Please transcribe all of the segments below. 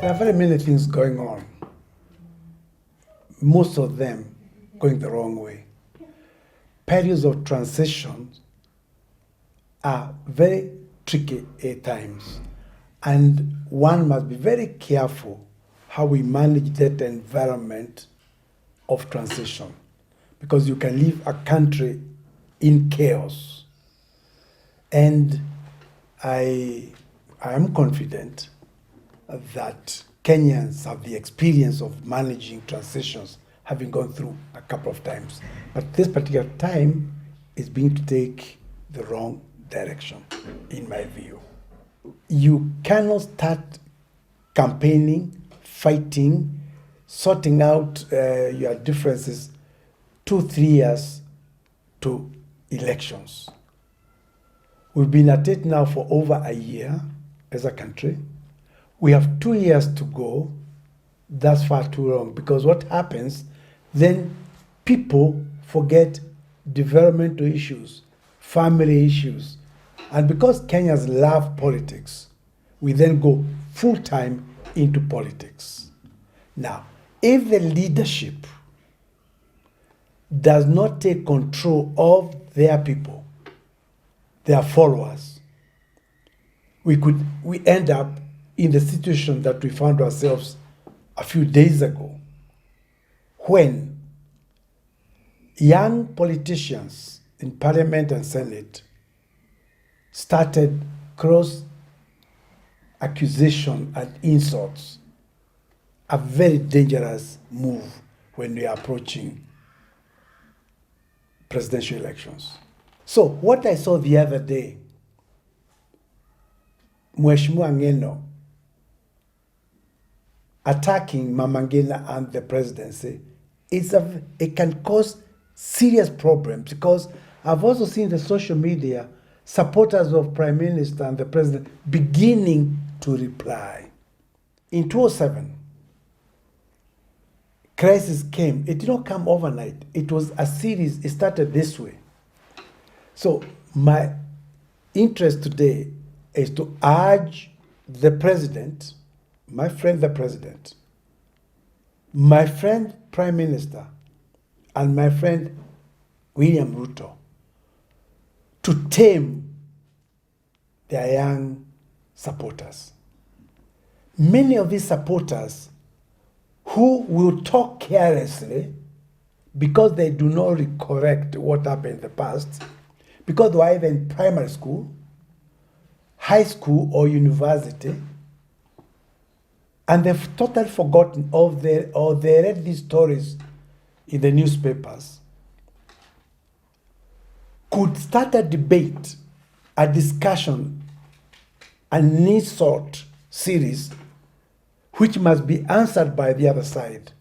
There are very many things going on, most of them going the wrong way. Periods of transition are very tricky at times, and one must be very careful how we manage that environment of transition, because you can leave a country in chaos. And I am confident that Kenyans have the experience of managing transitions, having gone through a couple of times. But this particular time is being to take the wrong direction, in my view. You cannot start campaigning, fighting, sorting out your differences 2-3 years to elections. We've been at it now for over a year as a country. We have 2 years to go. That's far too long, because what happens, then people forget developmental issues, family issues. And because Kenyans love politics, we then go full-time into politics. Now, if the leadership does not take control of their people, their followers, we end up in the situation that we found ourselves a few days ago, when young politicians in Parliament and Senate started cross accusation and insults, a very dangerous move when we are approaching presidential elections. So what I saw the other day, Mheshimiwa Ngeno attacking Mama Ngina and the presidency, it can cause serious problems, because I've also seen the social media supporters of Prime Minister and the President beginning to reply. In 2007, crisis came. It did not come overnight. It was a series. It started this way. So my interest today is to urge the President, my friend the President, my friend Prime Minister, and my friend William Ruto to tame their young supporters. Many of these supporters who will talk carelessly because they do not correct what happened in the past, because they were either in primary school, high school, or university, and they've totally forgotten or they read these stories in the newspapers, could start a debate, a discussion, an insult series, which must be answered by the other side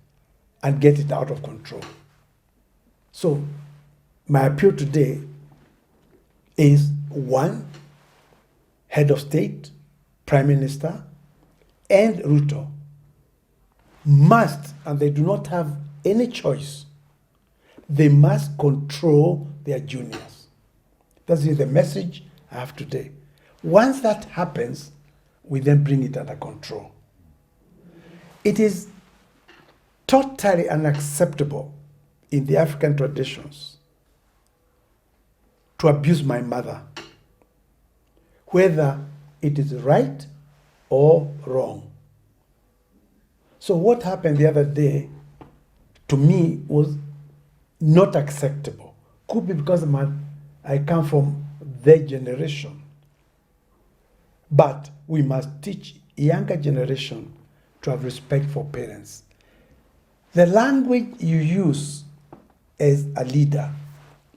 and get it out of control. So my appeal today is, one, head of state, Prime Minister, and Ruto must, and they do not have any choice, they must control their juniors. That is the message I have today. Once that happens, we then bring it under control. It is totally unacceptable in the African traditions to abuse my mother, whether it is right or wrong. So what happened the other day, to me, was not acceptable. Could be because I come from their generation. But we must teach younger generation to have respect for parents. The language you use as a leader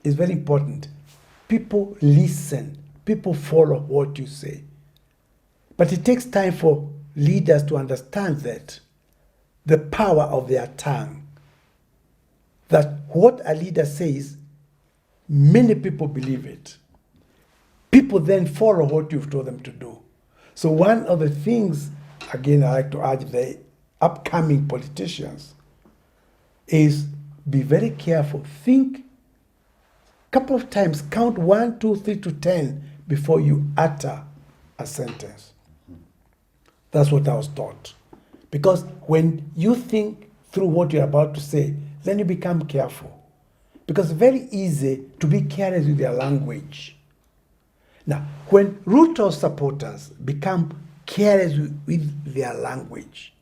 is very important. People listen. People follow what you say. But it takes time for leaders to understand that the power of their tongue, that what a leader says, many people believe it. People then follow what you've told them to do. So one of the things, again, I like to urge the upcoming politicians is be very careful. Think a couple of times, count 1, 2, 3 to 10 before you utter a sentence. That's what I was taught. Because when you think through what you're about to say, then you become careful. Because it's very easy to be careless with your language. Now, when Ruto's supporters become careless with their language,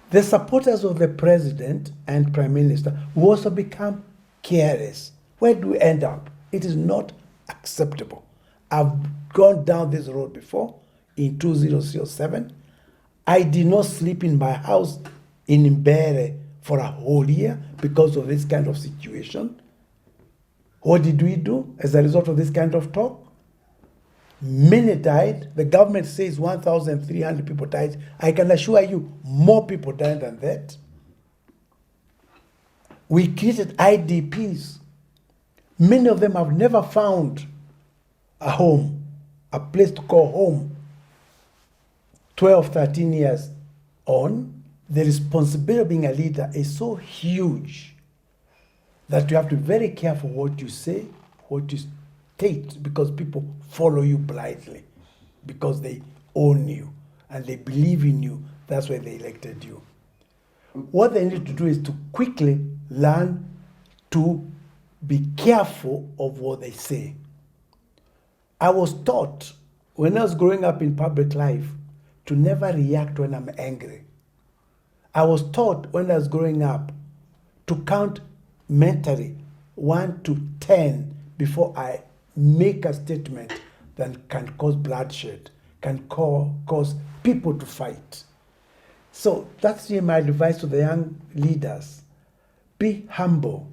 the supporters of the president and prime minister will also become careless. Where do we end up? It is not acceptable. I've gone down this road before in 2007. I did not sleep in my house in Mbere for a whole year because of this kind of situation. What did we do as a result of this kind of talk? Many died. The government says 1,300 people died. I can assure you, more people died than that. We created IDPs. Many of them have never found a home, a place to call home. 12, 13 years on, the responsibility of being a leader is so huge that you have to be very careful what you say, what you state, because people follow you blindly, because they own you and they believe in you. That's why they elected you. What they need to do is to quickly learn to be careful of what they say. I was taught when I was growing up in public life to never react when I'm angry. I was taught when I was growing up to count mentally 1 to 10 before I make a statement that can cause bloodshed, can cause people to fight. So that's my advice to the young leaders. Be humble,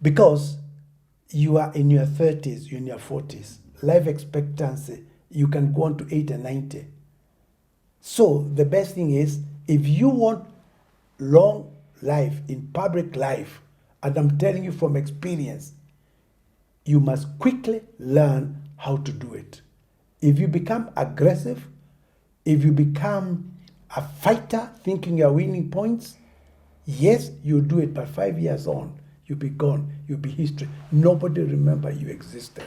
because you are in your 30s, you're in your 40s. Life expectancy, you can go on to 80 and 90. So the best thing is, if you want long life in public life, and I'm telling you from experience, you must quickly learn how to do it. If you become aggressive, if you become a fighter thinking you're winning points, yes, you do it, but 5 years on, you'll be gone, you'll be history. Nobody remember you existed.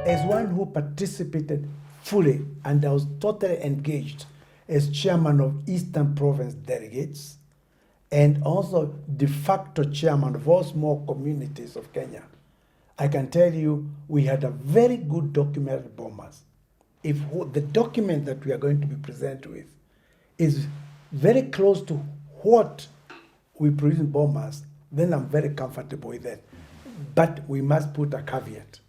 As one who participated fully and I was totally engaged as chairman of Eastern Province delegates and also de facto chairman of all small communities of Kenya, I can tell you we had a very good document at Bomas. If the document that we are going to be presented with is very close to what we produce in Bomas, then I'm very comfortable with that. But we must put a caveat.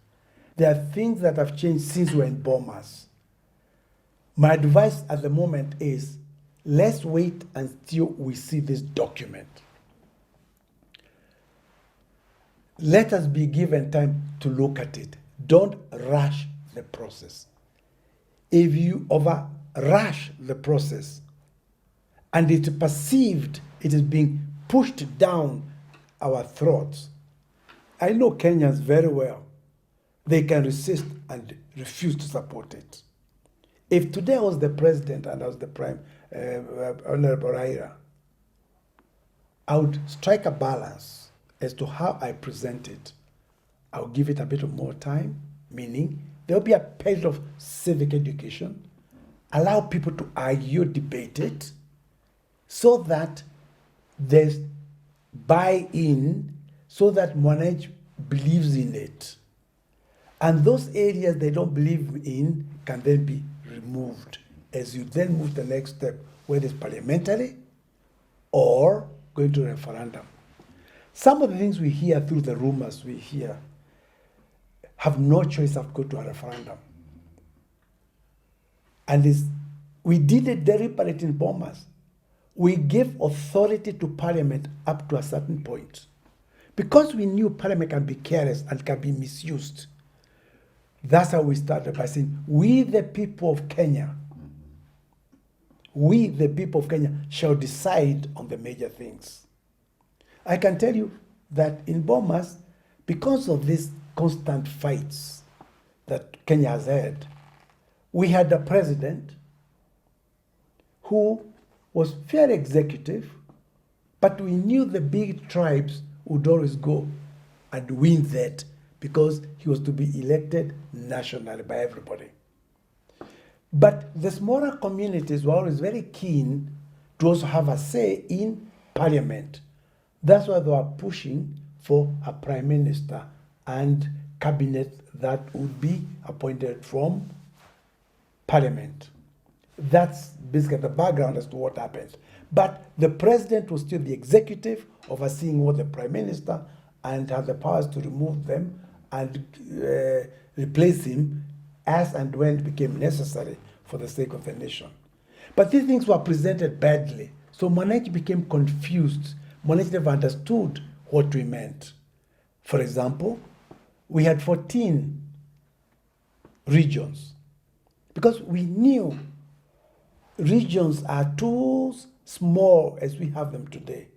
There are things that have changed since we're in Bomas. My advice at the moment is, let's wait until we see this document. Let us be given time to look at it. Don't rush the process. If you rush the process and it's perceived it is being pushed down our throats, I know Kenyans very well. They can resist and refuse to support it. If today I was the president and I was the prime, Honorable Raila, I would strike a balance as to how I present it. I'll give it a bit of more time, meaning there'll be a period of civic education, allow people to argue, debate it, so that there's buy-in, so that Mwananchi believes in it. And those areas they don't believe in can then be removed as you then move the next step, whether it's parliamentary or going to referendum. Some of the things we hear through the rumors we hear have no choice of going to a referendum. And we did it deliberately in Bomas. We gave authority to Parliament up to a certain point. Because we knew Parliament can be careless and can be misused, that's how we started by saying, we the people of Kenya, we the people of Kenya shall decide on the major things. I can tell you that in Bomas, because of these constant fights that Kenya has had, we had a president who was fairly executive, but we knew the big tribes would always go and win that because he was to be elected nationally by everybody. But the smaller communities were always very keen to also have a say in parliament. That's why they were pushing for a prime minister and cabinet that would be appointed from parliament. That's basically the background as to what happened. But the president was still the executive, overseeing what the prime minister, and had the powers to remove them and replace him as and when it became necessary for the sake of the nation. But these things were presented badly. So Mwananchi became confused. Mwananchi never understood what we meant. For example, we had 14 regions because we knew regions are too small as we have them today.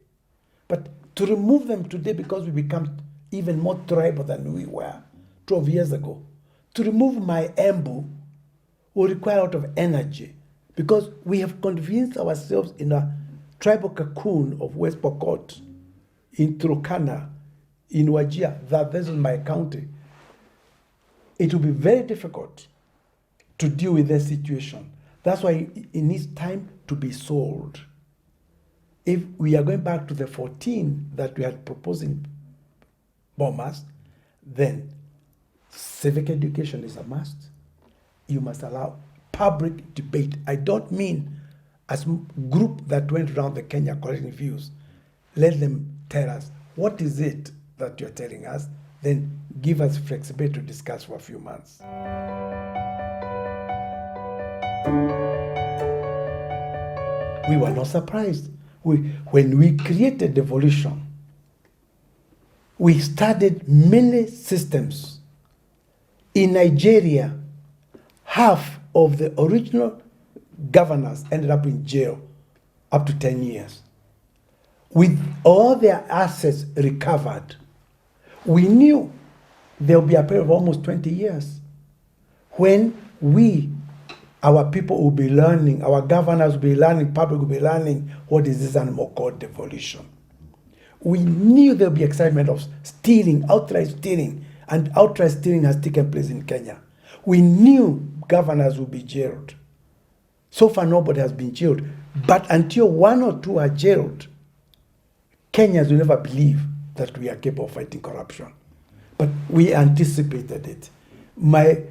But to remove them today, because we become even more tribal than we were 12 years ago, to remove my Embu will require a lot of energy because we have convinced ourselves in a tribal cocoon of West Pokot, in Turkana, in Wajir, that this is my county. It will be very difficult to deal with this situation. That's why it needs time to be sold. If we are going back to the 14 that we had proposed in Bomas, then civic education is a must. You must allow public debate. I don't mean as a group that went around the Kenya collecting views. Let them tell us, what is it that you're telling us? Then give us flexibility to discuss for a few months. We were not surprised. When we created devolution, we studied many systems. In Nigeria, half of the original governors ended up in jail up to 10 years. With all their assets recovered, we knew there would be a period of almost 20 years when our people will be learning, our governors will be learning, public will be learning what is this animal called devolution. We knew there would be excitement of stealing, outright stealing, and outright stealing has taken place in Kenya. We knew governors would be jailed. So far, nobody has been jailed. But until one or two are jailed, Kenyans will never believe that we are capable of fighting corruption. But we anticipated it. My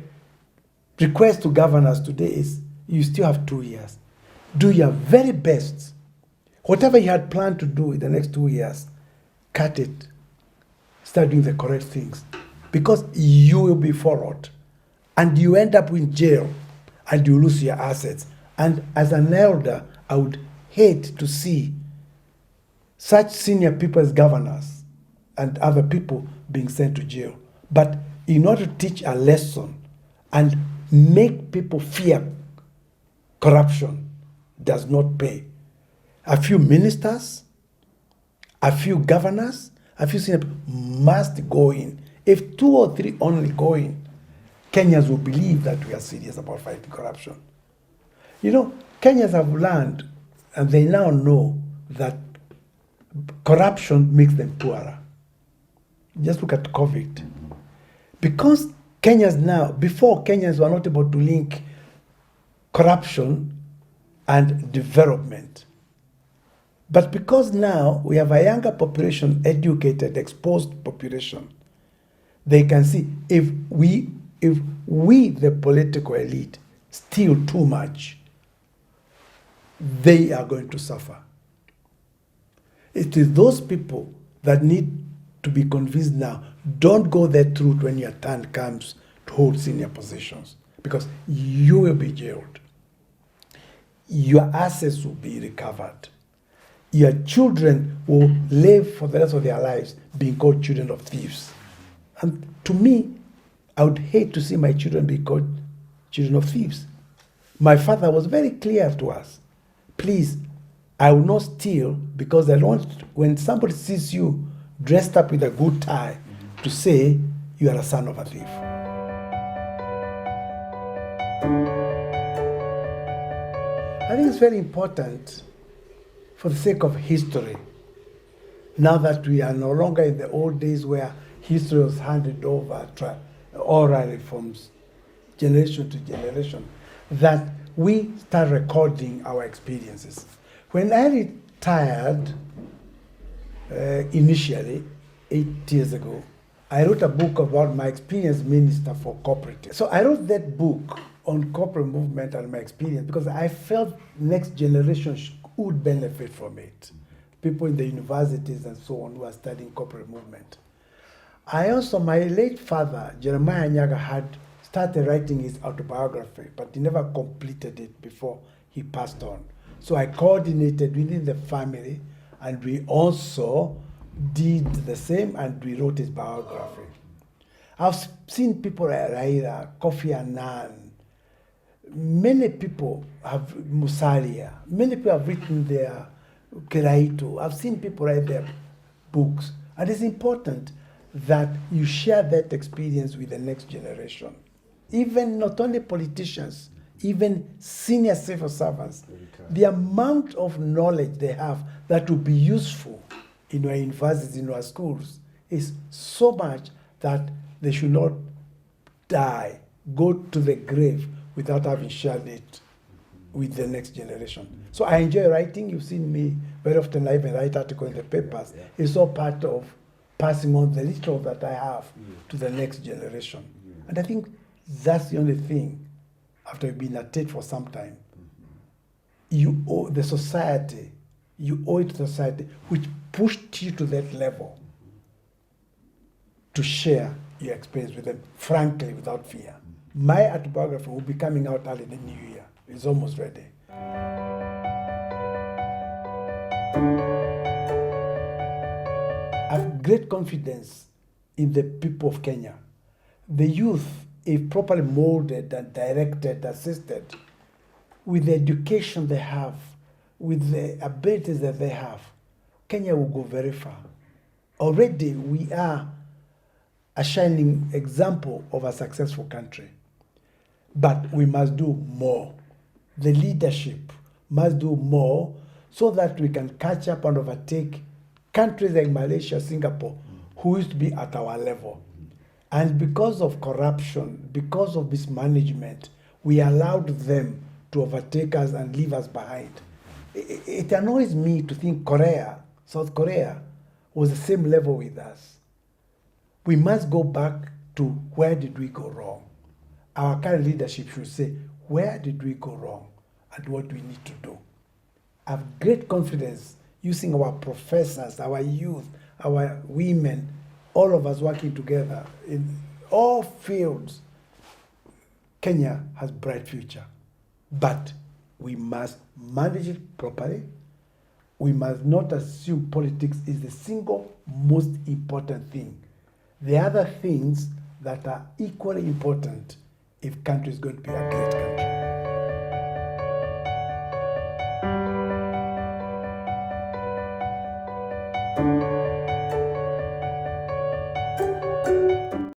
request to governors today is, you still have 2 years. Do your very best. Whatever you had planned to do in the next 2 years, cut it. Start doing the correct things. Because you will be followed. And you end up in jail. And you lose your assets. And as an elder, I would hate to see such senior people as governors and other people being sent to jail. But in order to teach a lesson and make people fear corruption does not pay. A few ministers, a few governors, a few senior people must go in. If 2 or 3 only go in, Kenyans will believe that we are serious about fighting corruption. You know, Kenyans have learned and they now know that corruption makes them poorer. Just look at COVID. Because Kenyans now, before Kenyans were not able to link corruption and development. But because now we have a younger population, educated, exposed population, they can see if we, the political elite, steal too much, they are going to suffer. It is those people that need to be convinced now. Don't go that route when your turn comes to hold senior positions, because you will be jailed. Your assets will be recovered. Your children will live for the rest of their lives being called children of thieves. And to me, I would hate to see my children be called children of thieves. My father was very clear to us. Please, I will not steal, because I don't want, when somebody sees you dressed up with a good tie, to say you are a son of a thief. I think it's very important, for the sake of history, now that we are no longer in the old days where history was handed over orally from generation to generation, that we start recording our experiences. When I retired initially, 8 years ago, I wrote a book about my experience minister for cooperatives. So I wrote that book on corporate movement and my experience because I felt next generation would benefit from it. People in the universities and so on who are studying corporate movement. I also, my late father, Jeremiah Nyagah, had started writing his autobiography, but he never completed it before he passed on. So I coordinated within the family, and we also did the same, and we wrote his biography. I've seen people like Raila, Kofi Annan, many people have Musalia, many people have written their Keraito. I've seen people write their books, and it's important that you share that experience with the next generation. Even not only politicians, even senior civil servants, the amount of knowledge they have that will be useful in our universities, in our schools, is so much that they should not die, go to the grave without having shared it with the next generation. So I enjoy writing. You've seen me very often. I even write articles in the papers. Yeah. It's all part of passing on the little that I have to the next generation. And I think that's the only thing, after you've been at it for some time, you owe the society, you owe it to society, which pushed you to that level to share your experience with them, frankly, without fear. My autobiography will be coming out early in the new year. It's almost ready. I have great confidence in the people of Kenya. The youth, if properly molded and directed, assisted, with the education they have, with the abilities that they have, Kenya will go very far. Already we are a shining example of a successful country. But we must do more. The leadership must do more so that we can catch up and overtake countries like Malaysia, Singapore, who used to be at our level. And because of corruption, because of mismanagement, we allowed them to overtake us and leave us behind. It annoys me to think South Korea, was the same level with us. We must go back to where did we go wrong. Our current leadership should say, where did we go wrong and what do we need to do? I have great confidence using our professors, our youth, our women, all of us working together in all fields. Kenya has a bright future, but we must manage it properly. We must not assume politics is the single most important thing. There are other things that are equally important if country is going to be a great country.